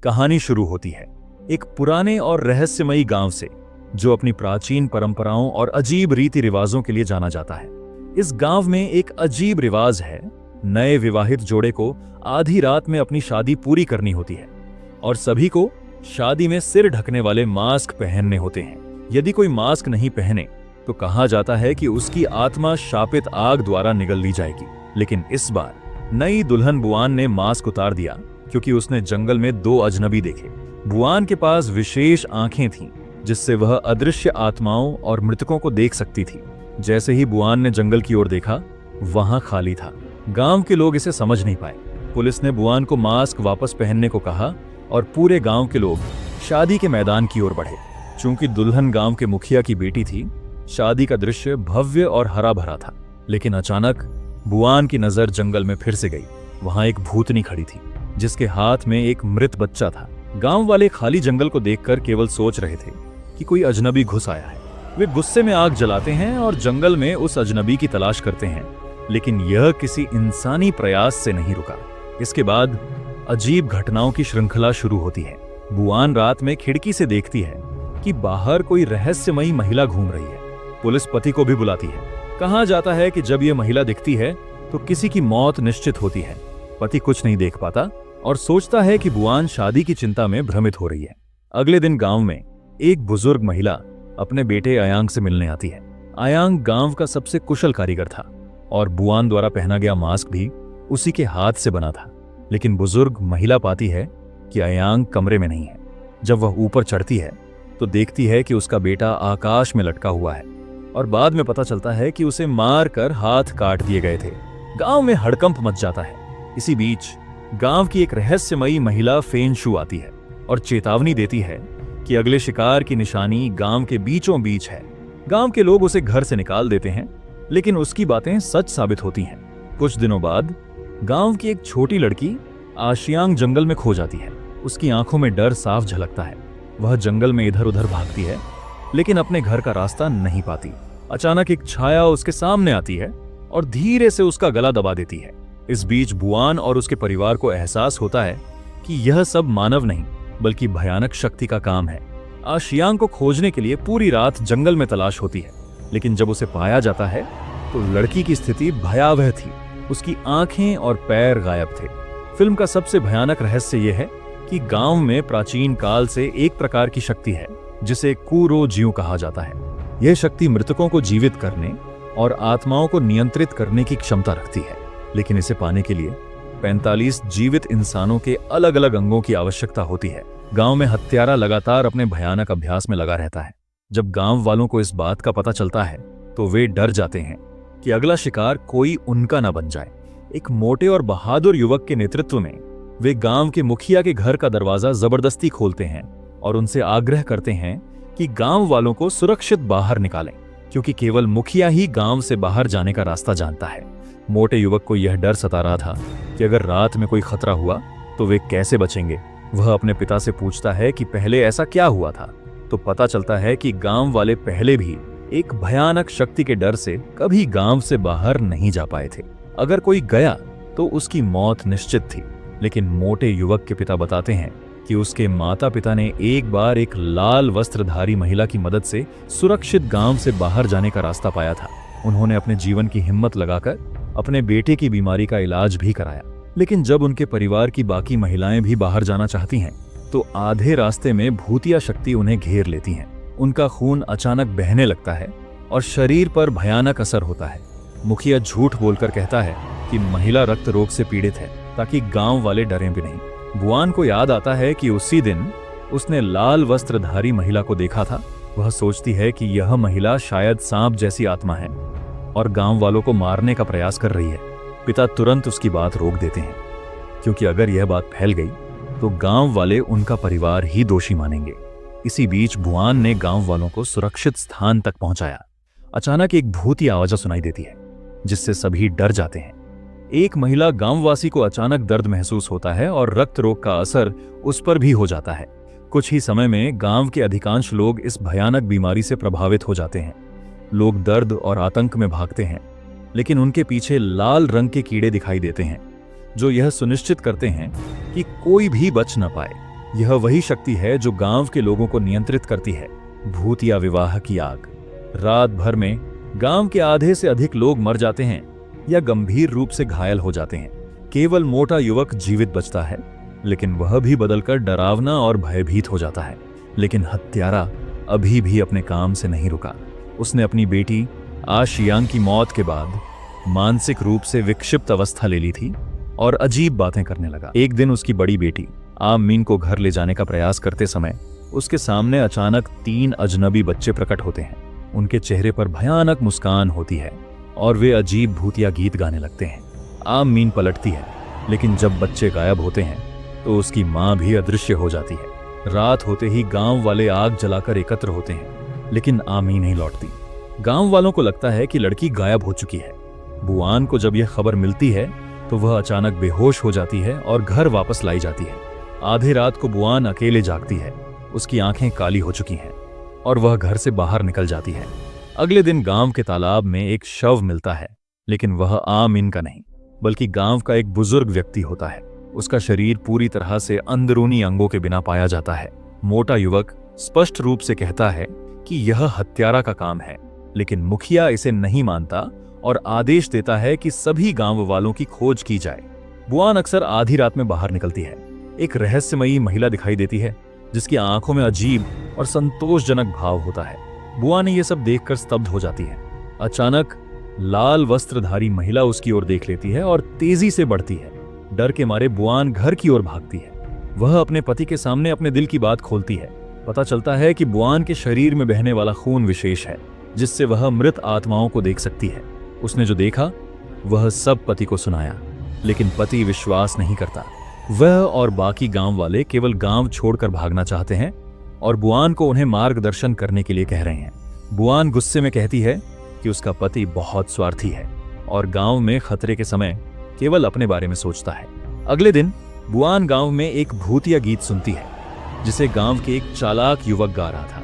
कहानी शुरू होती है एक पुराने और रहस्यमयी गांव से, जो अपनी प्राचीन परंपराओं और अजीब रीति रिवाजों के लिए जाना जाता है। इस गांव में एक अजीब रिवाज है, नए विवाहित जोड़े को आधी रात में अपनी शादी पूरी करनी होती है और सभी को शादी में सिर ढकने वाले मास्क पहनने होते हैं। यदि कोई मास्क नहीं पहने तो कहा जाता है कि उसकी आत्मा शापित आग द्वारा निगल ली जाएगी। लेकिन इस बार नई दुल्हन बुआन ने मास्क उतार दिया क्योंकि उसने जंगल में 2 अजनबी देखे। बुआन के पास विशेष आंखें थीं जिससे वह अदृश्य आत्माओं और मृतकों को देख सकती थी। जैसे ही बुआन ने जंगल की ओर देखा, वहां खाली था। गांव के लोग इसे समझ नहीं पाए। पुलिस ने बुआन को मास्क वापस पहनने को कहा और पूरे गांव के लोग शादी के मैदान की ओर बढ़े। चूंकि दुल्हन गांव के मुखिया की बेटी थी, शादी का दृश्य भव्य और हरा भरा था। लेकिन अचानक बुआन की नजर जंगल में फिर से गई। वहां एक भूतनी खड़ी थी जिसके हाथ में एक मृत बच्चा था। गांव वाले खाली जंगल को देखकर केवल सोच रहे थे कि कोई अजनबी घुस आया है। वे गुस्से में आग जलाते हैं और जंगल में उस अजनबी की तलाश करते हैं, लेकिन यह किसी इंसानी प्रयास से नहीं रुका। इसके बाद अजीब घटनाओं की श्रृंखला शुरू होती है। बुआन रात में खिड़की से देखती है कि बाहर कोई रहस्यमयी महिला घूम रही है। पुलिस पति को भी बुलाती है। कहा जाता है कि जब यह महिला दिखती है तो किसी की मौत निश्चित होती है। पति कुछ नहीं देख पाता और सोचता है कि बुआन शादी की चिंता में भ्रमित हो रही है। अगले दिन गांव में एक बुजुर्ग महिला अपने बेटे अयांग से मिलने आती है। अयांग गांव का सबसे कुशल कारीगर था और बुआन द्वारा पहना गया मास्क भी उसी के हाथ से बना था। लेकिन बुजुर्ग महिला पाती है कि अयांग कमरे में नहीं है। जब वह ऊपर चढ़ती है तो देखती है कि उसका बेटा आकाश में लटका हुआ है और बाद में पता चलता है कि उसे मार कर हाथ काट दिए गए थे। गांव में हड़कंप मच जाता है। इसी बीच गांव की एक रहस्यमयी महिला फेन शू आती है और चेतावनी देती है कि अगले शिकार की निशानी गांव के बीचों बीच है। गांव के लोग उसे घर से निकाल देते हैं, लेकिन उसकी बातें सच साबित होती हैं। कुछ दिनों बाद गांव की एक छोटी लड़की आशियांग जंगल में खो जाती है। उसकी आंखों में डर साफ झलकता है। वह जंगल में इधर उधर भागती है, लेकिन अपने घर का रास्ता नहीं पाती। अचानक एक छाया उसके सामने आती है और धीरे से उसका गला दबा देती है। इस बीच बुआन और उसके परिवार को एहसास होता है कि यह सब मानव नहीं बल्कि भयानक शक्ति का काम है। आशियांग को खोजने के लिए पूरी रात जंगल में तलाश होती है, लेकिन जब उसे पाया जाता है तो लड़की की स्थिति भयावह थी। उसकी आंखें और पैर गायब थे। फिल्म का सबसे भयानक रहस्य यह है कि गांव में प्राचीन काल से एक प्रकार की शक्ति है जिसे कूरो ज्यू कहा जाता है। यह शक्ति मृतकों को जीवित करने और आत्माओं को नियंत्रित करने की क्षमता रखती है, लेकिन इसे पाने के लिए 45 जीवित इंसानों के अलग अलग अंगों की आवश्यकता होती है। गांव में हत्यारा लगातार अपने भयानक अभ्यास में लगा रहता है। जब गांव वालों को इस बात का पता चलता है तो वे डर जाते हैं कि अगला शिकार कोई उनका न बन जाए। एक मोटे और बहादुर युवक के नेतृत्व में वे गांव के मुखिया के घर का दरवाजा जबरदस्ती खोलते हैं और उनसे आग्रह करते हैं कि गांव वालों को सुरक्षित बाहर निकालें, क्योंकि केवल मुखिया ही गांव से बाहर जाने का रास्ता जानता है। मोटे युवक को यह डर सता रहा था कि अगर रात में कोई खतरा हुआ तो वे कैसे बचेंगे। वह अपने पिता से पूछता है कि पहले ऐसा क्या हुआ था, तो पता चलता है कि गांव वाले पहले भी एक भयानक शक्ति के डर से कभी गांव से बाहर नहीं जा पाए थे। अगर कोई गया तो उसकी मौत निश्चित थी। लेकिन मोटे युवक के पिता बताते हैं कि उसके माता पिता ने एक बार एक लाल वस्त्रधारी महिला की मदद से सुरक्षित गांव से बाहर जाने का रास्ता पाया था। उन्होंने अपने जीवन की हिम्मत लगाकर अपने बेटे की बीमारी का इलाज भी कराया। लेकिन जब उनके परिवार की बाकी महिलाएं भी बाहर जाना चाहती हैं तो आधे रास्ते में भूतिया शक्ति उन्हें घेर लेती है। उनका खून अचानक बहने लगता है और शरीर पर भयानक असर होता है। मुखिया झूठ बोलकर कहता है कि महिला रक्त रोग से पीड़ित है ताकि गांव वाले डरें भी नहीं। बुआन को याद आता है कि उसी दिन उसने लाल वस्त्रधारी महिला को देखा था। वह सोचती है कि यह महिला शायद सांप जैसी आत्मा है और गांव वालों को मारने का प्रयास कर रही है। पिता तुरंत उसकी बात रोक देते हैं, क्योंकि अगर यह बात फैल गई तो गांव वाले उनका परिवार ही दोषी मानेंगे। इसी बीच बुआन ने गांव वालों को सुरक्षित स्थान तक पहुंचाया। अचानक एक भूत आवाज सुनाई देती है जिससे सभी डर जाते हैं। एक महिला गांववासी को अचानक दर्द महसूस होता है और रक्त रोग का असर उस पर भी हो जाता है। कुछ ही समय में गांव के अधिकांश लोग इस भयानक बीमारी से प्रभावित हो जाते हैं। लोग दर्द और आतंक में भागते हैं, लेकिन उनके पीछे लाल रंग के कीड़े दिखाई देते हैं जो यह सुनिश्चित करते हैं कि कोई भी बच न पाए। यह वही शक्ति है जो गांव के लोगों को नियंत्रित करती है। भूतिया विवाह की आग। रात भर में गांव के आधे से अधिक लोग मर जाते हैं या गंभीर रूप से घायल हो जाते हैं। केवल मोटा युवक जीवित बचता है, लेकिन वह भी बदलकर डरावना और भयभीत हो जाता है। लेकिन हत्यारा अभी भी अपने काम से नहीं रुका। उसने अपनी बेटी आशियांग की मौत के बाद मानसिक रूप से विक्षिप्त अवस्था ले ली थी और अजीब बातें करने लगा। एक दिन उसकी बड़ी बेटी आमीन को घर ले जाने का प्रयास करते समय उसके सामने अचानक 3 अजनबी बच्चे प्रकट होते हैं। उनके चेहरे पर भयानक मुस्कान होती है और वे अजीब भूतिया गीत गाने लगते हैं। आमीन पलटती है, लेकिन जब बच्चे गायब होते हैं तो उसकी मां भी अदृश्य हो जाती है। रात होते ही गांव वाले आग जलाकर एकत्र होते हैं, लेकिन आमीन नहीं लौटती। गांव वालों को लगता है कि लड़की गायब हो चुकी है। बुआन को जब यह खबर मिलती है तो वह अचानक बेहोश हो जाती है और घर वापस लाई जाती है। आधी रात को बुआन अकेले जागती है। उसकी आंखें काली हो चुकी हैं और वह घर से बाहर निकल जाती है। अगले दिन गांव के तालाब में एक शव मिलता है, लेकिन वह आमीन का नहीं बल्कि गांव का एक बुजुर्ग व्यक्ति होता है। उसका शरीर पूरी तरह से अंदरूनी अंगों के बिना पाया जाता है। मोटा युवक स्पष्ट रूप से कहता है कि यह हत्यारा का काम है, लेकिन मुखिया इसे नहीं मानता और आदेश देता है कि सभी गांव वालों की खोज की जाए। बुआन अक्सर आधी रात में बाहर निकलती है। एक रहस्यमयी महिला दिखाई देती है जिसकी आंखों में अजीब और संतोषजनक भाव होता है। बुआन ये सब देखकर स्तब्ध हो जाती है। अचानक लाल वस्त्रधारी महिला उसकी ओर देख लेती है और तेजी से बढ़ती है। डर के मारे बुआन घर की ओर भागती है। वह अपने पति के सामने अपने दिल की बात खोलती है। पता चलता है कि बुआन के शरीर में बहने वाला खून विशेष है, जिससे वह मृत आत्माओं को देख सकती है। उसने जो देखा वह सब पति को सुनाया, लेकिन पति विश्वास नहीं करता। वह और बाकी गांव वाले केवल गांव छोड़कर भागना चाहते हैं और बुआन को उन्हें मार्गदर्शन करने के लिए कह रहे हैं। बुआन गुस्से में कहती है कि उसका पति बहुत स्वार्थी है और गांव में खतरे के समय केवल अपने बारे में सोचता है। अगले दिन बुआन गांव में एक भूतिया गीत सुनती है जिसे गांव के एक चालाक युवक गा रहा था।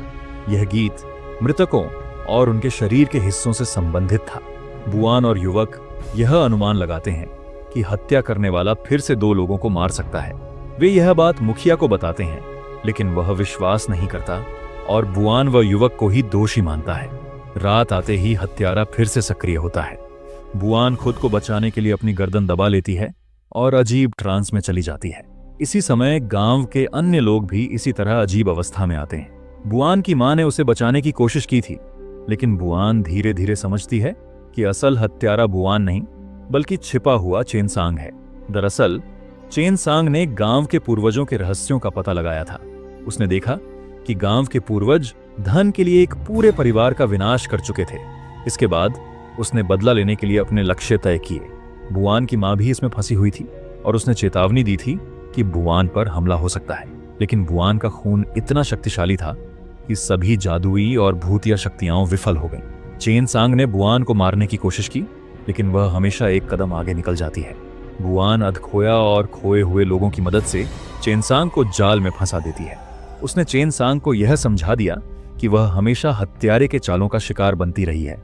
यह गीत मृतकों और उनके शरीर के हिस्सों से संबंधित था। बुआन और युवक यह अनुमान लगाते हैं कि हत्या करने वाला फिर से 2 लोगों को मार सकता है। वे यह बात मुखिया को बताते हैं, लेकिन वह विश्वास नहीं करता और बुआन व युवक को ही दोषी मानता है। रात आते ही हत्यारा फिर से सक्रिय होता है। बुआन खुद को बचाने के लिए अपनी गर्दन दबा लेती है और अजीब ट्रांस में चली जाती है। इसी समय गांव के अन्य लोग भी इसी तरह अजीब अवस्था में आते हैं। बुआन की मां ने उसे बचाने की कोशिश की थी, लेकिन बुआन धीरे धीरे समझती है कि असल हत्यारा बुआन नहीं बल्कि छिपा हुआ चेनसांग है। दरअसल चेनसांग ने गांव के पूर्वजों के रहस्यों का पता लगाया था। उसने देखा कि गांव के पूर्वज धन के लिए एक पूरे परिवार का विनाश कर चुके थे। इसके बाद उसने बदला लेने के लिए अपने लक्ष्य तय किए। बुआन की मां भी इसमें फंसी हुई थी और उसने चेतावनी दी थी कि बुआन पर हमला हो सकता है, लेकिन बुआन का खून इतना शक्तिशाली था कि सभी जादुई और भूतिया शक्तियां विफल हो गईं। चेनसांग ने बुआन को मारने की कोशिश की, लेकिन वह हमेशा एक कदम आगे निकल जाती है। बुआन अधखोया और खोए हुए लोगों की मदद से चेनसांग को जाल में फंसा देती है। उसने चेनसांग को यह समझा दिया कि वह हमेशा हत्यारे के चालों का शिकार बनती रही है।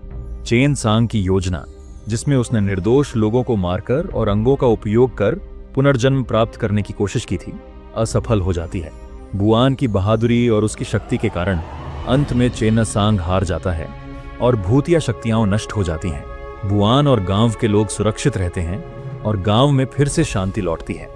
चेनसांग की योजना, जिसमें उसने निर्दोष लोगों को मारकर और अंगों का उपयोग कर पुनर्जन्म प्राप्त करने की कोशिश की थी, असफल हो जाती है। बुआन की बहादुरी और उसकी शक्ति के कारण अंत में चेनसांग हार जाता है और भूतिया शक्तियां नष्ट हो जाती हैं। बुआन और गांव के लोग सुरक्षित रहते हैं और गांव में फिर से शांति लौटती है।